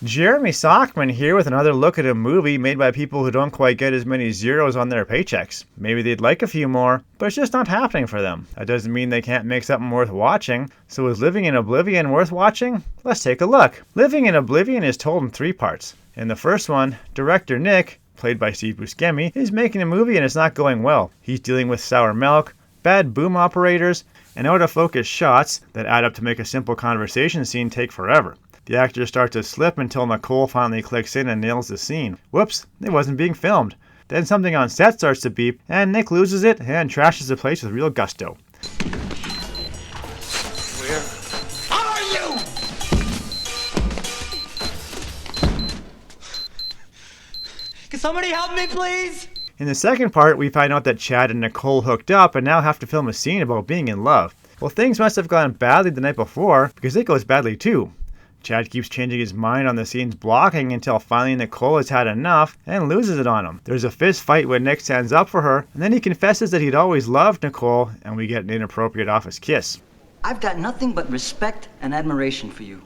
Jeremy Sockman here with another look at a movie made by people who don't quite get as many zeros on their paychecks. Maybe they'd like a few more, but it's just not happening for them. That doesn't mean they can't make something worth watching. So is Living in Oblivion worth watching? Let's take a look. Living in Oblivion is told in 3 parts. In the first one, director Nick, played by Steve Buscemi, is making a movie and it's not going well. He's dealing with sour milk, bad boom operators, and out-of-focus shots that add up to make a simple conversation scene take forever. The actors start to slip until Nicole finally clicks in and nails the scene. Whoops, it wasn't being filmed. Then something on set starts to beep, and Nick loses it and trashes the place with real gusto. Where are you? Can somebody help me, please? In the second part, we find out that Chad and Nicole hooked up and now have to film a scene about being in love. Well, things must have gone badly the night before, because it goes badly too. Chad keeps changing his mind on the scene's blocking until finally Nicole has had enough and loses it on him. There's a fist fight when Nick stands up for her, and then he confesses that he'd always loved Nicole, and we get an inappropriate office kiss. I've got nothing but respect and admiration for you.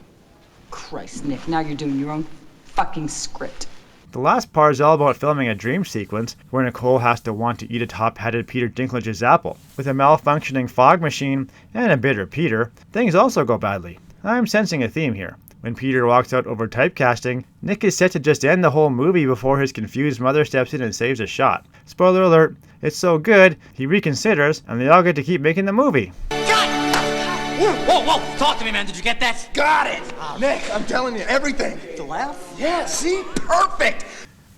Christ, Nick, now you're doing your own fucking script. The last part is all about filming a dream sequence where Nicole has to want to eat a top-hatted Peter Dinklage's apple. With a malfunctioning fog machine and a bitter Peter, things also go badly. I'm sensing a theme here. When Peter walks out over typecasting, Nick is set to just end the whole movie before his confused mother steps in and saves a shot. Spoiler alert, it's so good, he reconsiders, and they all get to keep making the movie. Whoa, talk to me, man. Did you get that? Got it! Nick, I'm telling you, everything. The laugh? Yeah, see? Perfect!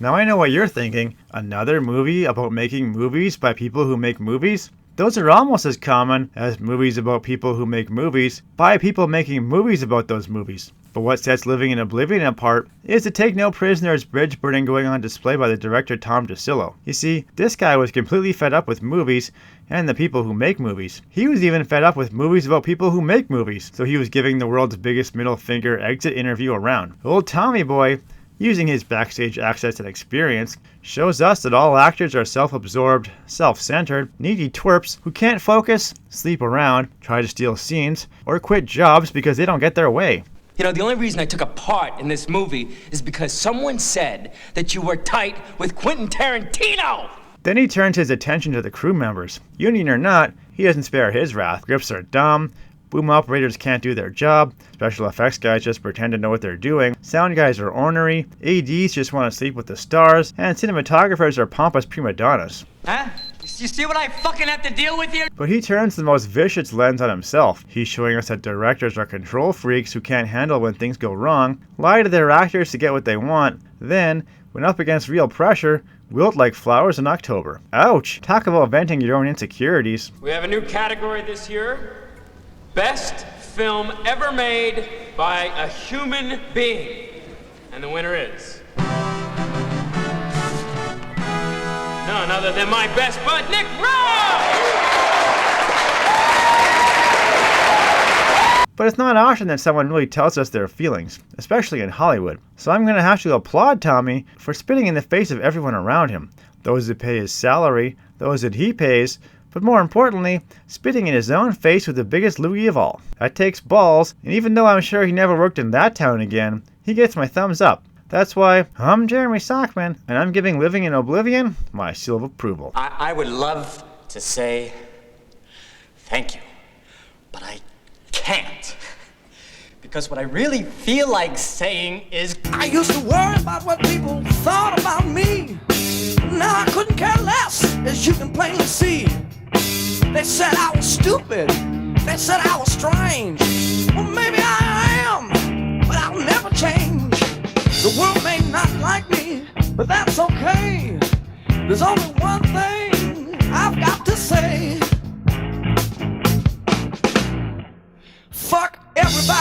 Now I know what you're thinking. Another movie about making movies by people who make movies? Those are almost as common as movies about people who make movies by people making movies about those movies. But what sets Living in Oblivion apart is the Take No Prisoners bridge burning going on display by the director Tom DiCillo. You see, this guy was completely fed up with movies and the people who make movies. He was even fed up with movies about people who make movies, so he was giving the world's biggest middle finger exit interview around. Old Tommy Boy, using his backstage access and experience, shows us that all actors are self-absorbed, self-centered, needy twerps who can't focus, sleep around, try to steal scenes, or quit jobs because they don't get their way. You know, the only reason I took a part in this movie is because someone said that you were tight with Quentin Tarantino! Then he turns his attention to the crew members. Union or not, he doesn't spare his wrath. Grips are dumb, boom operators can't do their job, special effects guys just pretend to know what they're doing, sound guys are ornery, ADs just want to sleep with the stars, and cinematographers are pompous prima donnas. Huh? You see what I fucking have to deal with here? But he turns the most vicious lens on himself. He's showing us that directors are control freaks who can't handle when things go wrong, lie to their actors to get what they want, then, when up against real pressure, wilt like flowers in October. Ouch! Talk about venting your own insecurities. We have a new category this year. Best film ever made by a human being. And the winner is none other than my best bud, Nick Rowe! But it's not often that someone really tells us their feelings, especially in Hollywood. So I'm going to have to applaud Tommy for spitting in the face of everyone around him. Those that pay his salary, those that he pays, but more importantly, spitting in his own face with the biggest loogie of all. That takes balls, and even though I'm sure he never worked in that town again, he gets my thumbs up. That's why I'm Jeremy Sockman, and I'm giving Living in Oblivion my seal of approval. I would love to say thank you, but I can't. Because what I really feel like saying is, I used to worry about what people thought about me. Now I couldn't care less, as you can plainly see. They said I was stupid. They said I was strange. Well, maybe I am, but I'll never change. The world may not like me, but that's okay. There's only one thing I've got to say. Fuck everybody.